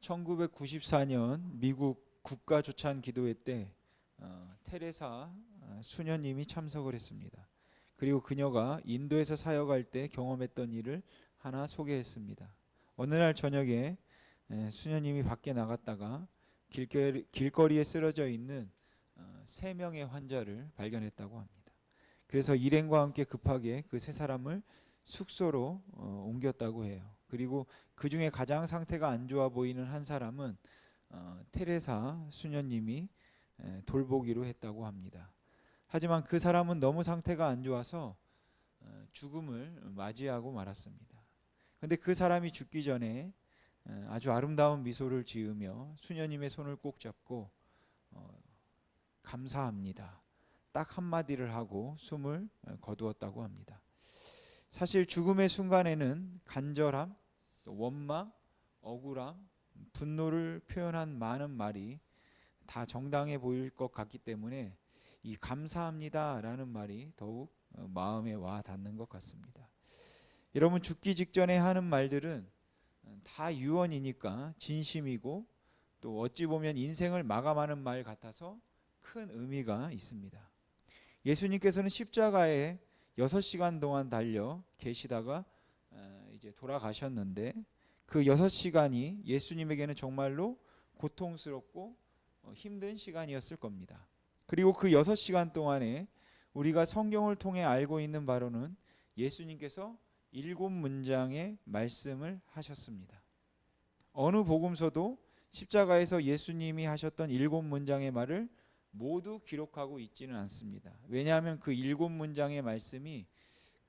1994년 미국 국가조찬 기도회 때 테레사 수녀님이 참석을 했습니다. 그리고 그녀가 인도에서 사역할 때 경험했던 일을 하나 소개했습니다. 어느 날 저녁에 수녀님이 밖에 나갔다가 길거리에 쓰러져 있는 세 명의 환자를 발견했다고 합니다. 그래서 일행과 함께 급하게 그 세 사람을 숙소로 옮겼다고 해요. 그리고 그 중에 가장 상태가 안 좋아 보이는 한 사람은 테레사 수녀님이 돌보기로 했다고 합니다. 하지만 그 사람은 너무 상태가 안 좋아서 죽음을 맞이하고 말았습니다. 그런데 그 사람이 죽기 전에 아주 아름다운 미소를 지으며 수녀님의 손을 꼭 잡고 감사합니다. 딱 한마디를 하고 숨을 거두었다고 합니다. 사실 죽음의 순간에는 간절함, 원망, 억울함, 분노를 표현한 많은 말이 다 정당해 보일 것 같기 때문에 이 감사합니다라는 말이 더욱 마음에 와 닿는 것 같습니다. 여러분, 죽기 직전에 하는 말들은 다 유언이니까 진심이고 또 어찌 보면 인생을 마감하는 말 같아서 큰 의미가 있습니다. 예수님께서는 십자가에 6시간 동안 달려 계시다가 이제 돌아가셨는데 그 6시간이 예수님에게는 정말로 고통스럽고 힘든 시간이었을 겁니다. 그리고 그 6시간 동안에 우리가 성경을 통해 알고 있는 바로는 예수님께서 7문장의 말씀을 하셨습니다. 어느 복음서도 십자가에서 예수님이 하셨던 7문장의 말을 모두 기록하고 있지는 않습니다. 왜냐하면 그 7문장의 말씀이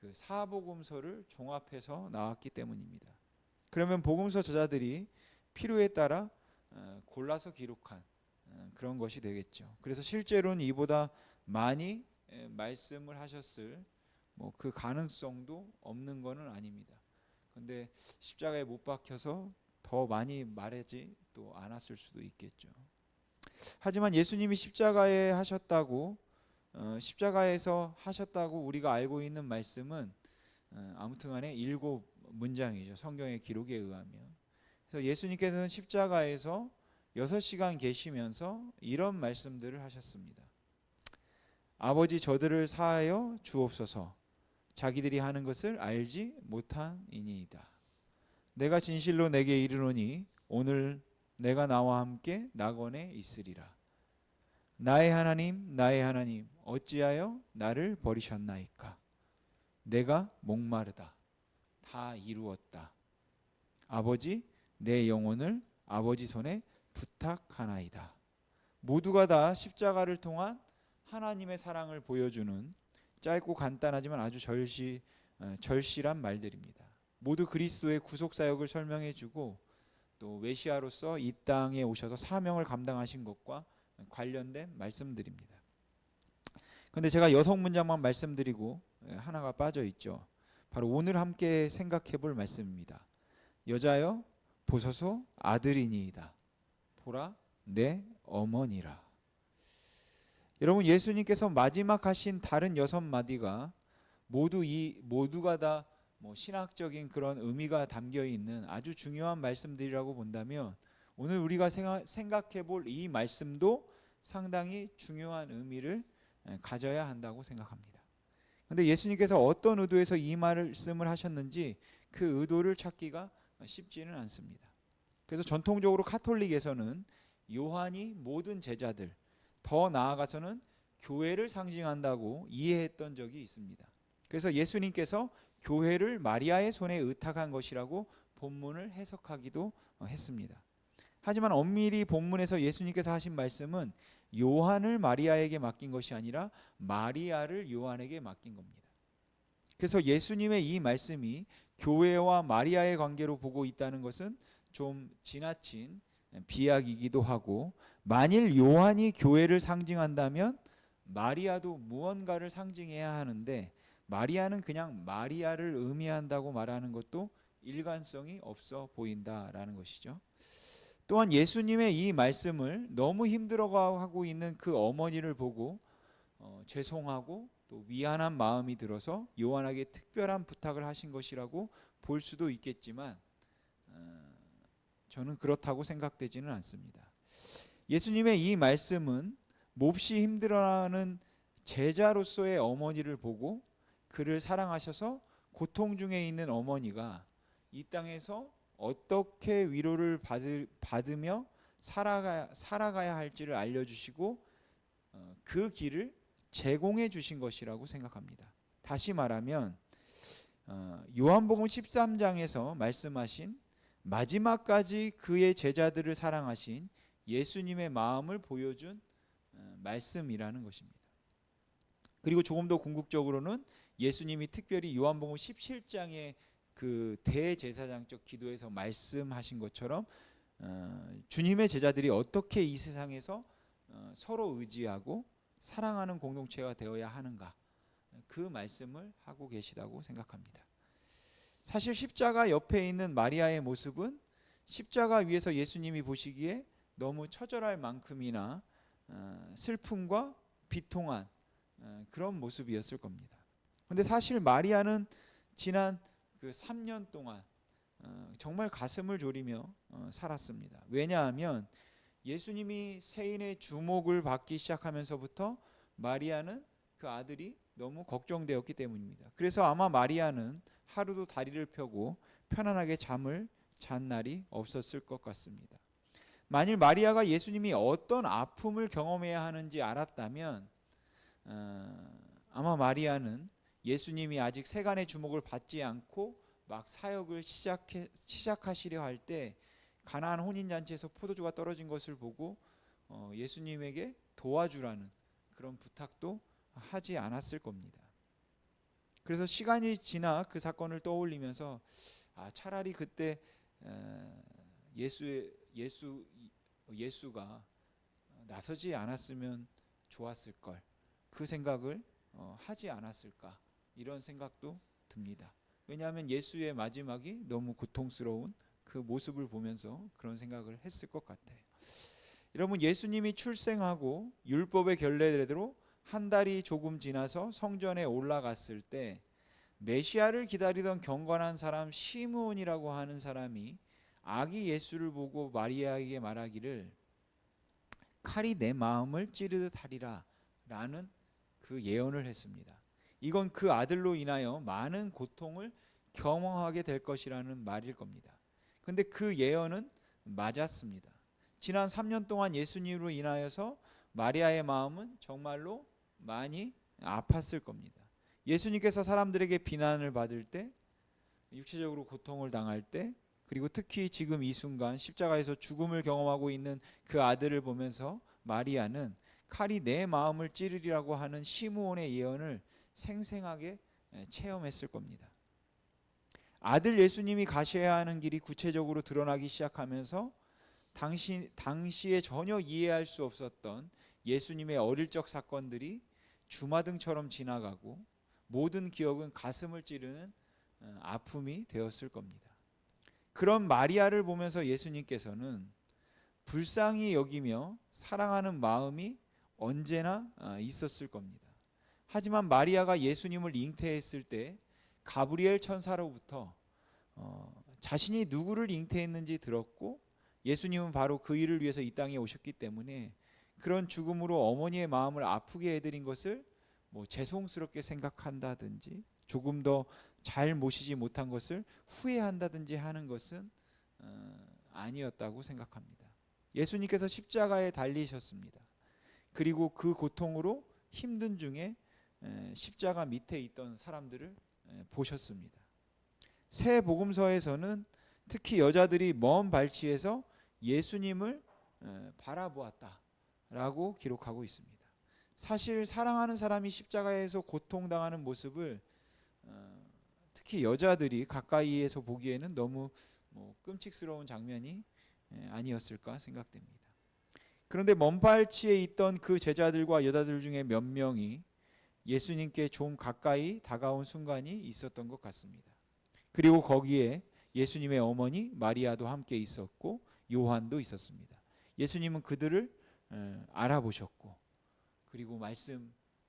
그 사복음서를 종합해서 나왔기 때문입니다. 그러면 복음서 저자들이 필요에 따라 골라서 기록한 그런 것이 되겠죠. 그래서 실제로는 이보다 많이 말씀을 하셨을 그 가능성도 없는 것은 아닙니다. 그런데 십자가에 못 박혀서 더 많이 말하지 또 않았을 수도 있겠죠. 하지만 예수님이 십자가에 하셨다고 십자가에서 하셨다고 우리가 알고 있는 말씀은 아무튼 간에 7문장이죠. 성경의 기록에 의하면. 그래서 예수님께서는 십자가에서 6시간 계시면서 이런 말씀들을 하셨습니다. 아버지, 저들을 사하여 주옵소서. 자기들이 하는 것을 알지 못하니이다. 내가 진실로 내게 이르노니 오늘 내가 나와 함께 낙원에 있으리라. 나의 하나님, 어찌하여 나를 버리셨나이까? 내가 목마르다. 다 이루었다. 아버지, 내 영혼을 아버지 손에 부탁하나이다. 모두가 다 십자가를 통한 하나님의 사랑을 보여주는 짧고 간단하지만 아주 절실한 말들입니다. 모두 그리스도의 구속사역을 설명해주고 또 메시아로서 이 땅에 오셔서 사명을 감당하신 것과 관련된 말씀들입니다. 그런데 제가 6문장만 말씀드리고 하나가 빠져 있죠. 바로 오늘 함께 생각해 볼 말씀입니다. 여자여 보소서 아들이니이다. 보라 내 어머니라. 여러분, 예수님께서 마지막 하신 다른 6마디가 모두가 다 신학적인 그런 의미가 담겨 있는 아주 중요한 말씀들이라고 본다면 오늘 우리가 생각해 볼 이 말씀도 상당히 중요한 의미를 가져야 한다고 생각합니다. 그런데 예수님께서 어떤 의도에서 이 말씀을 하셨는지 그 의도를 찾기가 쉽지는 않습니다. 그래서 전통적으로 카톨릭에서는 요한이 모든 제자들, 더 나아가서는 교회를 상징한다고 이해했던 적이 있습니다. 그래서 예수님께서 교회를 마리아의 손에 의탁한 것이라고 본문을 해석하기도 했습니다. 하지만 엄밀히 본문에서 예수님께서 하신 말씀은 요한을 마리아에게 맡긴 것이 아니라 마리아를 요한에게 맡긴 겁니다. 그래서 예수님의 이 말씀이 교회와 마리아의 관계로 보고 있다는 것은 좀 지나친 비약이기도 하고, 만일 요한이 교회를 상징한다면 마리아도 무언가를 상징해야 하는데 마리아는 그냥 마리아를 의미한다고 말하는 것도 일관성이 없어 보인다라는 것이죠. 또한 예수님의 이 말씀을 너무 힘들어하고 있는 그 어머니를 보고 죄송하고 또 미안한 마음이 들어서 요한에게 특별한 부탁을 하신 것이라고 볼 수도 있겠지만 저는 그렇다고 생각되지는 않습니다. 예수님의 이 말씀은 몹시 힘들어하는 제자로서의 어머니를 보고 그를 사랑하셔서 고통 중에 있는 어머니가 이 땅에서 어떻게 위로를 받으며 살아가야 할지를 알려주시고 그 길을 제공해 주신 것이라고 생각합니다. 다시 말하면 요한복음 13장에서 말씀하신 마지막까지 그의 제자들을 사랑하신 예수님의 마음을 보여준 말씀이라는 것입니다. 그리고 조금 더 궁극적으로는 예수님이 특별히 요한복음 17장의 그 대제사장적 기도에서 말씀하신 것처럼 주님의 제자들이 어떻게 이 세상에서 서로 의지하고 사랑하는 공동체가 되어야 하는가, 그 말씀을 하고 계시다고 생각합니다. 사실 십자가 옆에 있는 마리아의 모습은 십자가 위에서 예수님이 보시기에 너무 처절할 만큼이나 슬픔과 비통한 그런 모습이었을 겁니다. 그런데 사실 마리아는 지난 그 3년 동안 정말 가슴을 졸이며 살았습니다. 왜냐하면 예수님이 세인의 주목을 받기 시작하면서부터 마리아는 그 아들이 너무 걱정되었기 때문입니다. 그래서 아마 마리아는 하루도 다리를 펴고 편안하게 잠을 잔 날이 없었을 것 같습니다. 만일 마리아가 예수님이 어떤 아픔을 경험해야 하는지 알았다면 아마 마리아는 예수님이 아직 세간의 주목을 받지 않고 막 사역을 시작하시려 할 때 가나안 혼인잔치에서 포도주가 떨어진 것을 보고 예수님에게 도와주라는 그런 부탁도 하지 않았을 겁니다. 그래서 시간이 지나 그 사건을 떠올리면서 차라리 그때 예수가 나서지 않았으면 좋았을 걸, 그 생각을 하지 않았을까, 이런 생각도 듭니다. 왜냐하면 예수의 마지막이 너무 고통스러운 그 모습을 보면서 그런 생각을 했을 것 같아요. 여러분, 예수님이 출생하고 율법의 결례대로 한 달이 조금 지나서 성전에 올라갔을 때 메시아를 기다리던 경건한 사람 시므온이라고 하는 사람이 아기 예수를 보고 마리아에게 말하기를 칼이 내 마음을 찌르듯 하리라 라는 그 예언을 했습니다. 이건 그 아들로 인하여 많은 고통을 경험하게 될 것이라는 말일 겁니다. 근데 그 예언은 맞았습니다. 지난 3년 동안 예수님으로 인하여서 마리아의 마음은 정말로 많이 아팠을 겁니다. 예수님께서 사람들에게 비난을 받을 때, 육체적으로 고통을 당할 때, 그리고 특히 지금 이 순간 십자가에서 죽음을 경험하고 있는 그 아들을 보면서 마리아는 칼이 내 마음을 찌르리라고 하는 시므온의 예언을 생생하게 체험했을 겁니다. 아들 예수님이 가셔야 하는 길이 구체적으로 드러나기 시작하면서 당시에 전혀 이해할 수 없었던 예수님의 어릴 적 사건들이 주마등처럼 지나가고 모든 기억은 가슴을 찌르는 아픔이 되었을 겁니다. 그런 마리아를 보면서 예수님께서는 불쌍히 여기며 사랑하는 마음이 언제나 있었을 겁니다. 하지만 마리아가 예수님을 잉태했을 때 가브리엘 천사로부터 자신이 누구를 잉태했는지 들었고 예수님은 바로 그 일을 위해서 이 땅에 오셨기 때문에 그런 죽음으로 어머니의 마음을 아프게 해드린 것을 죄송스럽게 생각한다든지 조금 더 잘 모시지 못한 것을 후회한다든지 하는 것은 아니었다고 생각합니다. 예수님께서 십자가에 달리셨습니다. 그리고 그 고통으로 힘든 중에 십자가 밑에 있던 사람들을 보셨습니다. 새 복음서에서는 특히 여자들이 먼 발치에서 예수님을 바라보았다라고 기록하고 있습니다. 사실 사랑하는 사람이 십자가에서 고통당하는 모습을 특히 여자들이 가까이에서 보기에는 너무 끔찍스러운 장면이 아니었을까 생각됩니다. 그런데 먼 발치에 있던 그 제자들과 여자들 중에 몇 명이 예수님께 좀 가까이 다가온 순간이 있었던 것 같습니다. 그리고 거기에 예수님의 어머니 마리아도 함께 있었고 요한도 있었습니다. 예수님은 그들을 알아보셨고 그리고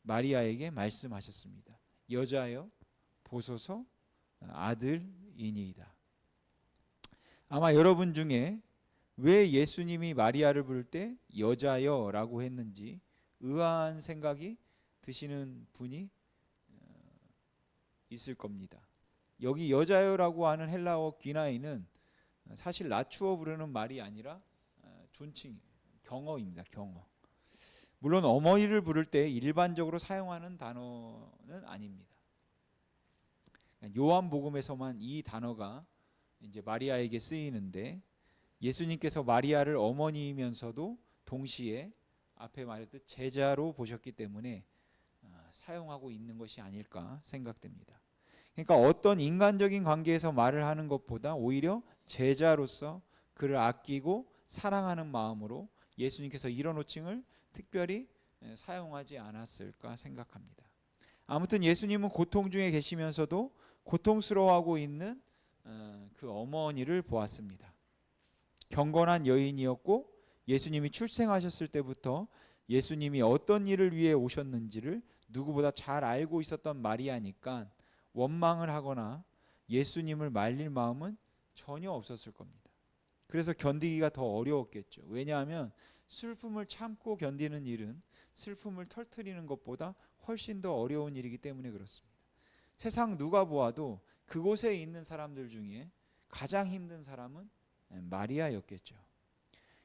마리아에게 말씀하셨습니다. 여자여 보소서 아들이니이다. 아마 여러분 중에 왜 예수님이 마리아를 부를 때 여자여라고 했는지 의아한 생각이 드시는 분이 있을 겁니다. 여기 여자여라고 하는 헬라어 귀나이는 사실 낮추어 부르는 말이 아니라 존칭, 경어입니다. 경어. 물론 어머니를 부를 때 일반적으로 사용하는 단어는 아닙니다. 요한복음에서만 이 단어가 이제 마리아에게 쓰이는데 예수님께서 마리아를 어머니이면서도 동시에 앞에 말했듯 제자로 보셨기 때문에 사용하고 있는 것이 아닐까 생각됩니다. 그러니까 어떤 인간적인 관계에서 말을 하는 것보다 오히려 제자로서 그를 아끼고 사랑하는 마음으로 예수님께서 이런 호칭을 특별히 사용하지 않았을까 생각합니다. 아무튼 예수님은 고통 중에 계시면서도 고통스러워하고 있는 그 어머니를 보았습니다. 경건한 여인이었고 예수님이 출생하셨을 때부터 예수님이 어떤 일을 위해 오셨는지를 누구보다 잘 알고 있었던 마리아니까 원망을 하거나 예수님을 말릴 마음은 전혀 없었을 겁니다. 그래서 견디기가 더 어려웠겠죠. 왜냐하면 슬픔을 참고 견디는 일은 슬픔을 털트리는 것보다 훨씬 더 어려운 일이기 때문에 그렇습니다. 세상 누가 보아도 그곳에 있는 사람들 중에 가장 힘든 사람은 마리아였겠죠.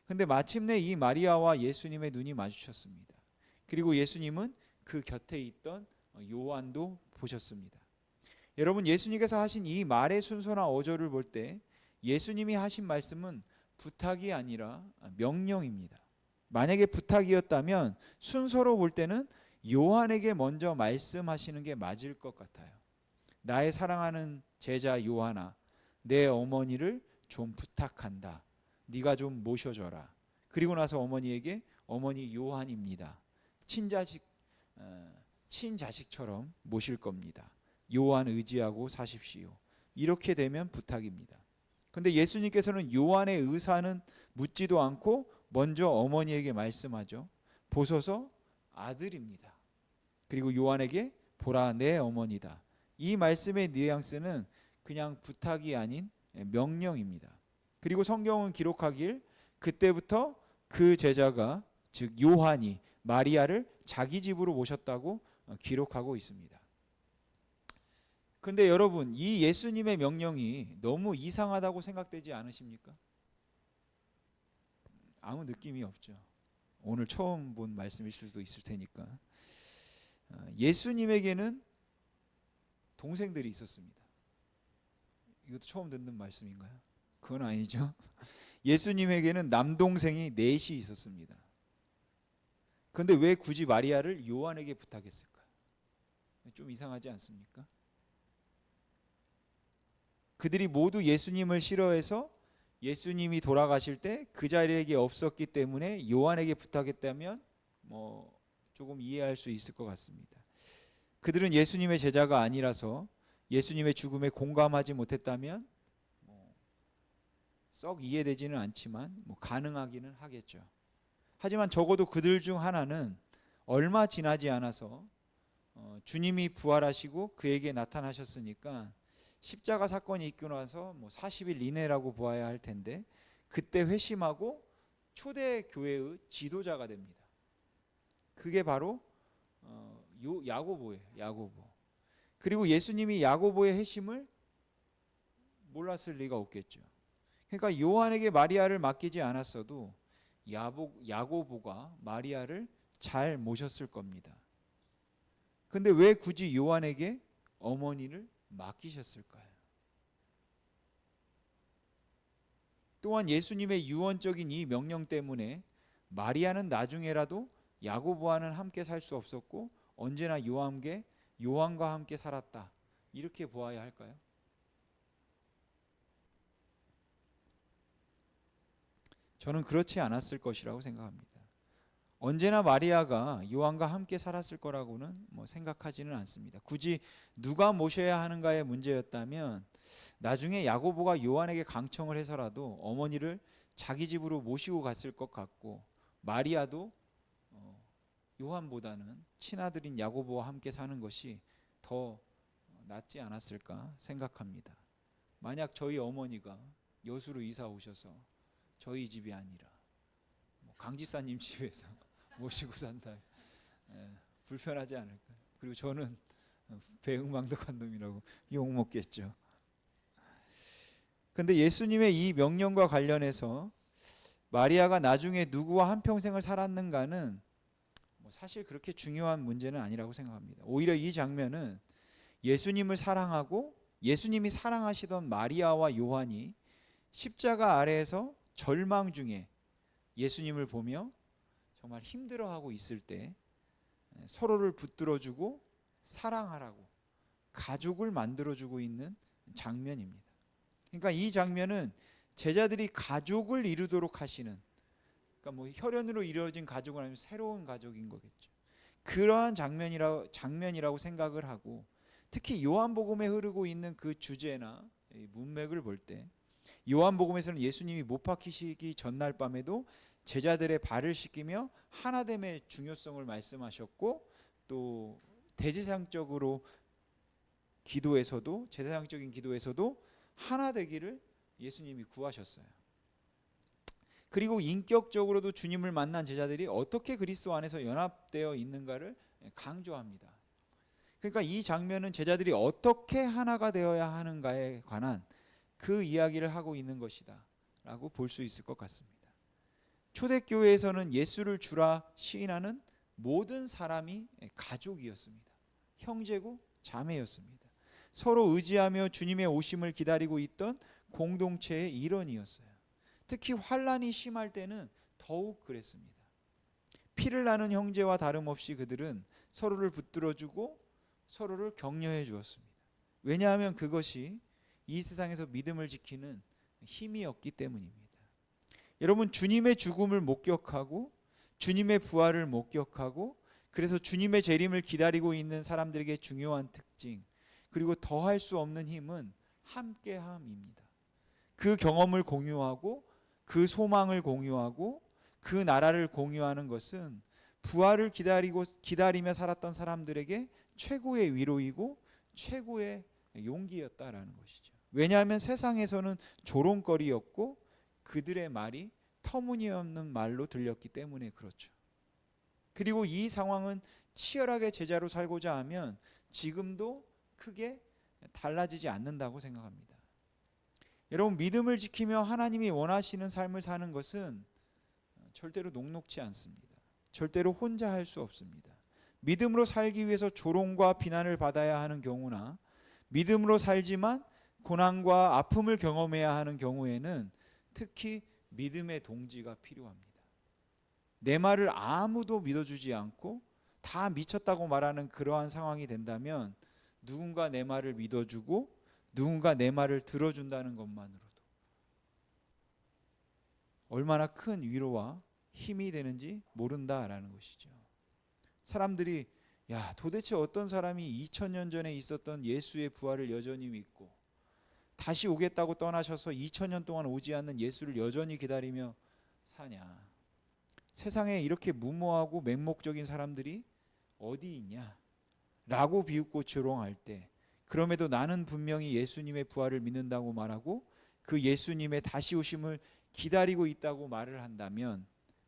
근데 마침내 이 마리아와 예수님의 눈이 마주쳤습니다. 그리고 예수님은 그 곁에 있던 요한도 보셨습니다. 여러분, 예수님께서 하신 이 말의 순서나 어조를 볼 때 예수님이 하신 말씀은 부탁이 아니라 명령입니다. 만약에 부탁이었다면 순서로 볼 때는 요한에게 먼저 말씀하시는 게 맞을 것 같아요. 나의 사랑하는 제자 요한아, 내 어머니를 좀 부탁한다. 네가 좀 모셔줘라. 그리고 나서 어머니에게 어머니 요한입니다. 친자식처럼 모실 겁니다. 요한 의지하고 사십시오. 이렇게 되면 부탁입니다. 근데 예수님께서는 요한의 의사는 묻지도 않고 먼저 어머니에게 말씀하죠. 보소서 아들입니다. 그리고 요한에게 보라 내 어머니다. 이 말씀의 뉘앙스는 그냥 부탁이 아닌 명령입니다. 그리고 성경은 기록하길 그때부터 그 제자가 즉 요한이 마리아를 자기 집으로 모셨다고 기록하고 있습니다. 그런데 여러분, 이 예수님의 명령이 너무 이상하다고 생각되지 않으십니까? 아무 느낌이 없죠. 오늘 처음 본 말씀일 수도 있을 테니까. 예수님에게는 동생들이 있었습니다. 이것도 처음 듣는 말씀인가요? 그건 아니죠. 예수님에게는 남동생이 넷이 있었습니다. 그런데 왜 굳이 마리아를 요한에게 부탁했을까요? 좀 이상하지 않습니까? 그들이 모두 예수님을 싫어해서 예수님이 돌아가실 때 그 자리에 없었기 때문에 요한에게 부탁했다면 조금 이해할 수 있을 것 같습니다. 그들은 예수님의 제자가 아니라서 예수님의 죽음에 공감하지 못했다면 썩 이해되지는 않지만 가능하기는 하겠죠. 하지만 적어도 그들 중 하나는 얼마 지나지 않아서 주님이 부활하시고 그에게 나타나셨으니까 십자가 사건이 있고 나서 40일 이내라고 보아야 할 텐데 그때 회심하고 초대 교회의 지도자가 됩니다. 그게 바로 야고보예요. 야고보. 그리고 예수님이 야고보의 회심을 몰랐을 리가 없겠죠. 그러니까 요한에게 마리아를 맡기지 않았어도 야고보가 마리아를 잘 모셨을 겁니다. 근데 왜 굳이 요한에게 어머니를 맡기셨을까요? 또한 예수님의 유언적인 이 명령 때문에 마리아는 나중에라도 야고보와는 함께 살 수 없었고 언제나 요한과 함께 살았다. 이렇게 보아야 할까요? 저는 그렇지 않았을 것이라고 생각합니다. 언제나 마리아가 요한과 함께 살았을 거라고는 생각하지는 않습니다. 굳이 누가 모셔야 하는가의 문제였다면 나중에 야고보가 요한에게 강청을 해서라도 어머니를 자기 집으로 모시고 갔을 것 같고 마리아도 요한보다는 친아들인 야고보와 함께 사는 것이 더 낫지 않았을까 생각합니다. 만약 저희 어머니가 여수로 이사 오셔서 저희 집이 아니라 뭐 강지사님 집에서 모시고 산다. 불편하지 않을까요? 그리고 저는 배은망덕한 놈이라고 욕 먹겠죠. 근데 예수님의 이 명령과 관련해서 마리아가 나중에 누구와 한평생을 살았는가는 사실 그렇게 중요한 문제는 아니라고 생각합니다. 오히려 이 장면은 예수님을 사랑하고 예수님이 사랑하시던 마리아와 요한이 십자가 아래에서 절망 중에 예수님을 보며 정말 힘들어하고 있을 때 서로를 붙들어주고 사랑하라고 가족을 만들어주고 있는 장면입니다. 그러니까 이 장면은 제자들이 가족을 이루도록 하시는, 그러니까 뭐 혈연으로 이루어진 가족은 아니면 새로운 가족인 거겠죠. 그러한 장면이라고 생각을 하고, 특히 요한복음에 흐르고 있는 그 주제나 문맥을 볼 때 요한복음에서는 예수님이 못 박히시기 전날 밤에도 제자들의 발을 씻기며 하나됨의 중요성을 말씀하셨고, 또 대제사장적으로 기도에서도 제사장적인 기도에서도 하나 되기를 예수님이 구하셨어요. 그리고 인격적으로도 주님을 만난 제자들이 어떻게 그리스도 안에서 연합되어 있는가를 강조합니다. 그러니까 이 장면은 제자들이 어떻게 하나가 되어야 하는가에 관한 그 이야기를 하고 있는 것이다 라고 볼 수 있을 것 같습니다. 초대교회에서는 예수를 주라 시인하는 모든 사람이 가족이었습니다. 형제고 자매였습니다. 서로 의지하며 주님의 오심을 기다리고 있던 공동체의 일원이었어요. 특히 환난이 심할 때는 더욱 그랬습니다. 피를 나눈 형제와 다름없이 그들은 서로를 붙들어주고 서로를 격려해 주었습니다. 왜냐하면 그것이 이 세상에서 믿음을 지키는 힘이었기 때문입니다. 여러분, 주님의 죽음을 목격하고 주님의 부활을 목격하고 그래서 주님의 재림을 기다리고 있는 사람들에게 중요한 특징, 그리고 더할 수 없는 힘은 함께함입니다. 그 경험을 공유하고 그 소망을 공유하고 그 나라를 공유하는 것은 부활을 기다리며 살았던 사람들에게 최고의 위로이고 최고의 용기였다라는 것이죠. 왜냐하면 세상에서는 조롱거리였고 그들의 말이 터무니없는 말로 들렸기 때문에 그렇죠. 그리고 이 상황은 치열하게 제자로 살고자 하면 지금도 크게 달라지지 않는다고 생각합니다. 여러분, 믿음을 지키며 하나님이 원하시는 삶을 사는 것은 절대로 녹록지 않습니다. 절대로 혼자 할 수 없습니다. 믿음으로 살기 위해서 조롱과 비난을 받아야 하는 경우나 믿음으로 살지만 고난과 아픔을 경험해야 하는 경우에는 특히 믿음의 동지가 필요합니다. 내 말을 아무도 믿어주지 않고 다 미쳤다고 말하는 그러한 상황이 된다면 누군가 내 말을 믿어주고 누군가 내 말을 들어준다는 것만으로도 얼마나 큰 위로와 힘이 되는지 모른다라는 것이죠. 사람들이 도대체 어떤 사람이 2000년 전에 있었던 예수의 부활을 여전히 믿고 다시 오겠다고 떠나셔서 2000년 동안 오지 않는 예수를 여전히 기다리며 사냐. 세상에 이렇게 무모하고 맹목적인 사람들이 어디 있냐 라고 비웃고 조롱할 때, 그럼에도 나는 분명히 예수님의 부활을 믿는다고 말하고 그 예수님의 다시 오심을 기다리고 있다고 말을 한다면,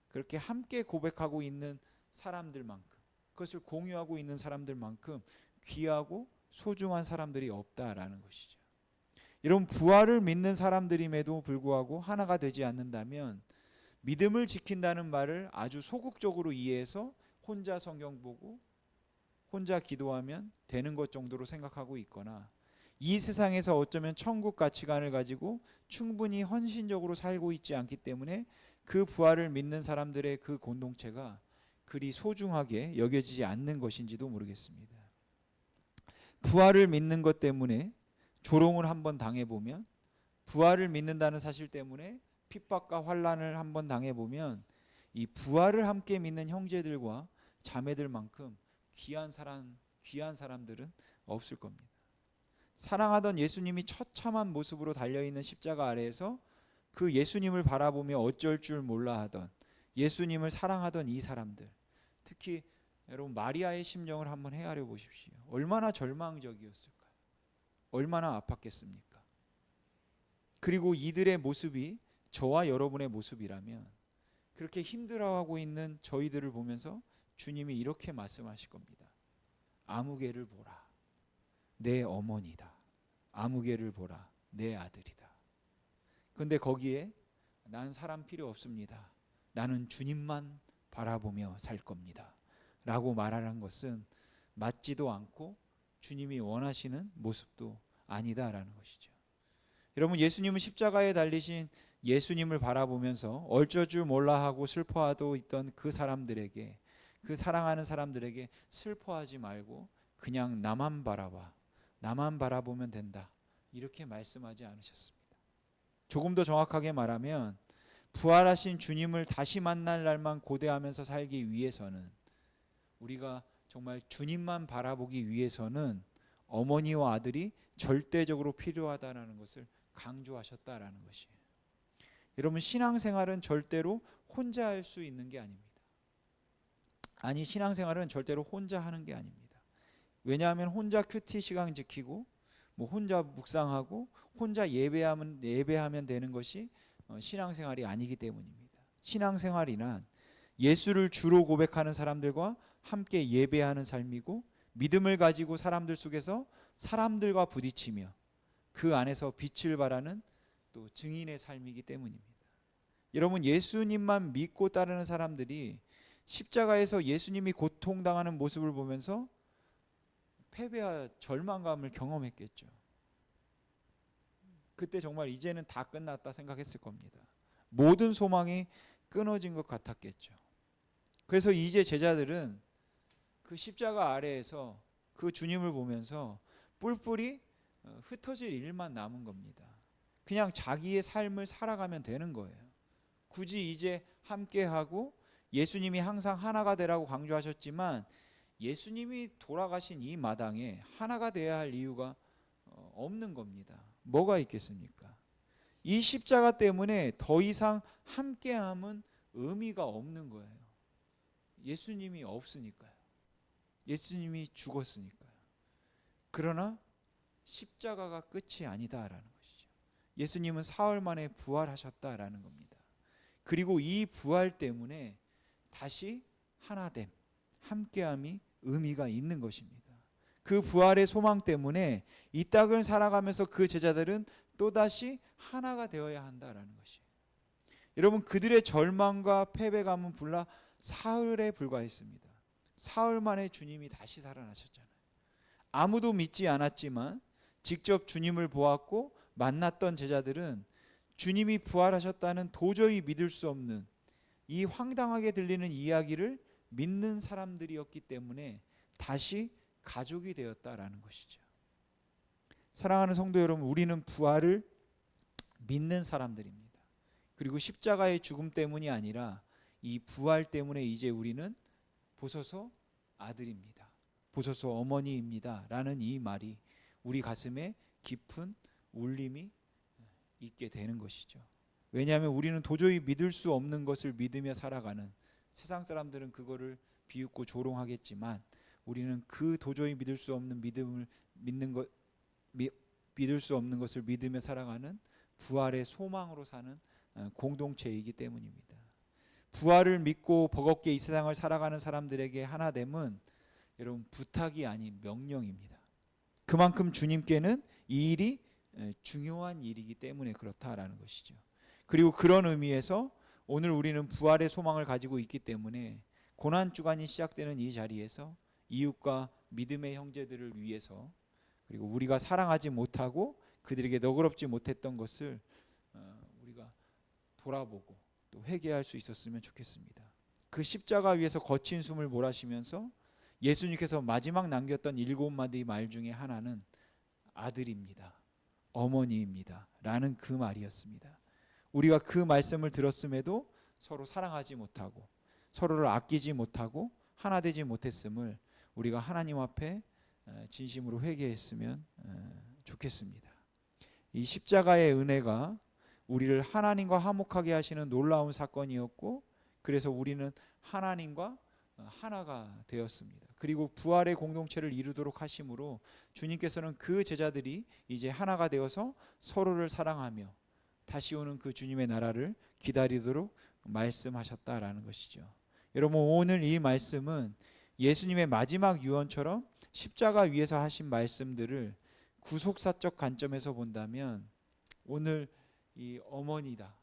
그렇게 함께 고백하고 있는 사람들만큼, 그것을 공유하고 있는 사람들만큼 귀하고 소중한 사람들이 없다라는 것이죠. 여러분, 부활을 믿는 사람들임에도 불구하고 하나가 되지 않는다면 믿음을 지킨다는 말을 아주 소극적으로 이해해서 혼자 성경 보고 혼자 기도하면 되는 것 정도로 생각하고 있거나, 이 세상에서 어쩌면 천국 가치관을 가지고 충분히 헌신적으로 살고 있지 않기 때문에 그 부활을 믿는 사람들의 그 공동체가 그리 소중하게 여겨지지 않는 것인지도 모르겠습니다. 부활을 믿는 것 때문에 조롱을 한번 당해보면, 부활을 믿는다는 사실 때문에 핍박과 환난을 한번 당해보면 이 부활을 함께 믿는 형제들과 자매들만큼 귀한 사람들은 없을 겁니다. 사랑하던 예수님이 처참한 모습으로 달려있는 십자가 아래에서 그 예수님을 바라보며 어쩔 줄 몰라 하던, 예수님을 사랑하던 이 사람들, 특히 여러분 마리아의 심정을 한번 헤아려 보십시오. 얼마나 절망적이었을까요? 얼마나 아팠겠습니까? 그리고 이들의 모습이 저와 여러분의 모습이라면 그렇게 힘들어하고 있는 저희들을 보면서 주님이 이렇게 말씀하실 겁니다. 아무개를 보라, 내 어머니다. 아무개를 보라, 내 아들이다. 그런데 거기에 난 사람 필요 없습니다. 나는 주님만 바라보며 살 겁니다. 라고 말하는 것은 맞지도 않고 주님이 원하시는 모습도 아니다라는 것이죠. 여러분, 예수님은 십자가에 달리신 예수님을 바라보면서 어쩔 줄 몰라 하고 슬퍼하고 있던 그 사람들에게, 그 사랑하는 사람들에게 슬퍼하지 말고 그냥 나만 바라봐, 나만 바라보면 된다, 이렇게 말씀하지 않으셨습니다. 조금 더 정확하게 말하면 부활하신 주님을 다시 만날 날만 고대하면서 살기 위해서는, 우리가 정말 주님만 바라보기 위해서는 어머니와 아들이 절대적으로 필요하다는 것을 강조하셨다라는 것이에요. 여러분, 신앙생활은 절대로 혼자 할 수 있는 게 아닙니다. 아니, 신앙생활은 절대로 혼자 하는 게 아닙니다. 왜냐하면 혼자 큐티 시간 지키고 혼자 묵상하고 혼자 예배하면 되는 것이 신앙생활이 아니기 때문입니다. 신앙생활이란 예수를 주로 고백하는 사람들과 함께 예배하는 삶이고, 믿음을 가지고 사람들 속에서 사람들과 부딪히며 그 안에서 빛을 발하는 또 증인의 삶이기 때문입니다. 여러분, 예수님만 믿고 따르는 사람들이 십자가에서 예수님이 고통당하는 모습을 보면서 패배와 절망감을 경험했겠죠. 그때 정말 이제는 다 끝났다 생각했을 겁니다. 모든 소망이 끊어진 것 같았겠죠. 그래서 이제 제자들은 그 십자가 아래에서 그 주님을 보면서 뿔뿔이 흩어질 일만 남은 겁니다. 그냥 자기의 삶을 살아가면 되는 거예요. 굳이 이제 함께하고, 예수님이 항상 하나가 되라고 강조하셨지만 예수님이 돌아가신 이 마당에 하나가 되어야 할 이유가 없는 겁니다. 뭐가 있겠습니까? 이 십자가 때문에 더 이상 함께함은 의미가 없는 거예요. 예수님이 없으니까요. 예수님이 죽었으니까요. 그러나 십자가가 끝이 아니다라는 것이죠. 예수님은 사흘 만에 부활하셨다라는 겁니다. 그리고 이 부활 때문에 다시 하나됨, 함께함이 의미가 있는 것입니다. 그 부활의 소망 때문에 이 땅을 살아가면서 그 제자들은 또다시 하나가 되어야 한다라는 것이에요. 여러분, 그들의 절망과 패배감은 불과 사흘에 불과했습니다. 사흘 만에 주님이 다시 살아나셨잖아요. 아무도 믿지 않았지만 직접 주님을 보았고 만났던 제자들은 주님이 부활하셨다는 도저히 믿을 수 없는 이 황당하게 들리는 이야기를 믿는 사람들이었기 때문에 다시 가족이 되었다라는 것이죠. 사랑하는 성도 여러분, 우리는 부활을 믿는 사람들입니다. 그리고 십자가의 죽음 때문이 아니라 이 부활 때문에 이제 우리는 보소서 아들입니다, 보소서 어머니입니다 라는 이 말이 우리 가슴에 깊은 울림이 있게 되는 것이죠. 왜냐하면 우리는 도저히 믿을 수 없는 것을 믿으며 살아가는, 세상 사람들은 그거를 비웃고 조롱하겠지만 우리는 그 도저히 믿을 수 없는 믿을 수 없는 것을 믿으며 살아가는 부활의 소망으로 사는 공동체이기 때문입니다. 부활을 믿고 버겁게 이 세상을 살아가는 사람들에게 하나됨은 여러분 부탁이 아닌 명령입니다. 그만큼 주님께는 이 일이 중요한 일이기 때문에 그렇다라는 것이죠. 그리고 그런 의미에서 오늘 우리는 부활의 소망을 가지고 있기 때문에 고난주간이 시작되는 이 자리에서 이웃과 믿음의 형제들을 위해서, 그리고 우리가 사랑하지 못하고 그들에게 너그럽지 못했던 것을 우리가 돌아보고 또 회개할 수 있었으면 좋겠습니다. 그 십자가 위에서 거친 숨을 몰아쉬면서 예수님께서 마지막 남겼던 7마디 말 중에 하나는 아들입니다, 어머니입니다 라는 그 말이었습니다. 우리가 그 말씀을 들었음에도 서로 사랑하지 못하고 서로를 아끼지 못하고 하나 되지 못했음을 우리가 하나님 앞에 진심으로 회개했으면 좋겠습니다. 이 십자가의 은혜가 우리를 하나님과 화목하게 하시는 놀라운 사건이었고, 그래서 우리는 하나님과 하나가 되었습니다. 그리고 부활의 공동체를 이루도록 하심으로 주님께서는 그 제자들이 이제 하나가 되어서 서로를 사랑하며 다시 오는 그 주님의 나라를 기다리도록 말씀하셨다라는 것이죠. 여러분, 오늘 이 말씀은 예수님의 마지막 유언처럼 십자가 위에서 하신 말씀들을 구속사적 관점에서 본다면 오늘 이 어머니다,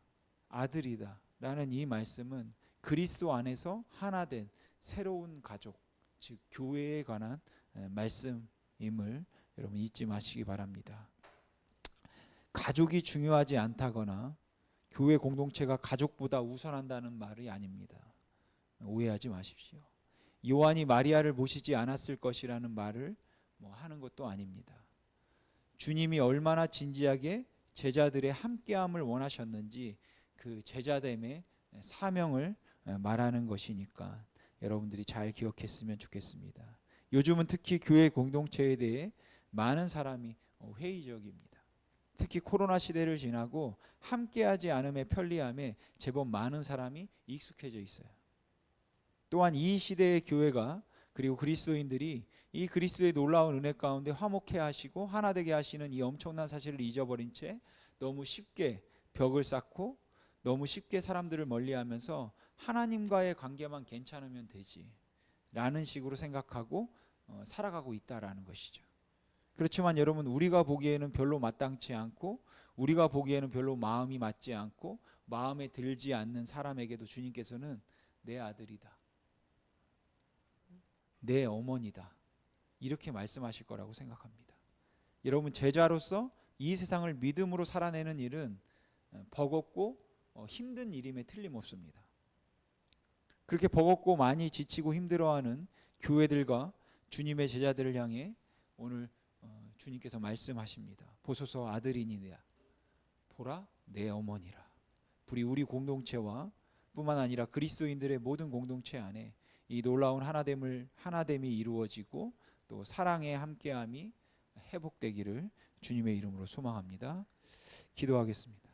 아들이다 라는 이 말씀은 그리스도 안에서 하나된 새로운 가족, 즉 교회에 관한 말씀임을 여러분 잊지 마시기 바랍니다. 가족이 중요하지 않다거나 교회 공동체가 가족보다 우선한다는 말이 아닙니다. 오해하지 마십시오. 요한이 마리아를 모시지 않았을 것이라는 말을 하는 것도 아닙니다. 주님이 얼마나 진지하게 제자들의 함께함을 원하셨는지 그 제자됨의 사명을 말하는 것이니까 여러분들이 잘 기억했으면 좋겠습니다. 요즘은 특히 교회 공동체에 대해 많은 사람이 회의적입니다. 특히 코로나 시대를 지나고 함께하지 않음의 편리함에 제법 많은 사람이 익숙해져 있어요. 또한 이 시대의 교회가 그리고 그리스도인들이 이 그리스도의 놀라운 은혜 가운데 화목해 하시고 하나 되게 하시는 이 엄청난 사실을 잊어버린 채 너무 쉽게 벽을 쌓고 너무 쉽게 사람들을 멀리하면서 하나님과의 관계만 괜찮으면 되지 라는 식으로 생각하고 살아가고 있다라는 것이죠. 그렇지만 여러분, 우리가 보기에는 별로 마땅치 않고 우리가 보기에는 별로 마음이 맞지 않고 마음에 들지 않는 사람에게도 주님께서는 내 아들이다, 내 어머니다 이렇게 말씀하실 거라고 생각합니다. 여러분, 제자로서 이 세상을 믿음으로 살아내는 일은 버겁고 힘든 일임에 틀림없습니다. 그렇게 버겁고 많이 지치고 힘들어하는 교회들과 주님의 제자들을 향해 오늘 주님께서 말씀하십니다. 보소서 아들이니라, 보라 내 어머니라. 우리 공동체와 뿐만 아니라 그리스도인들의 모든 공동체 안에 이 놀라운 하나됨이 이루어지고 또 사랑의 함께함이 회복되기를 주님의 이름으로 소망합니다. 기도하겠습니다.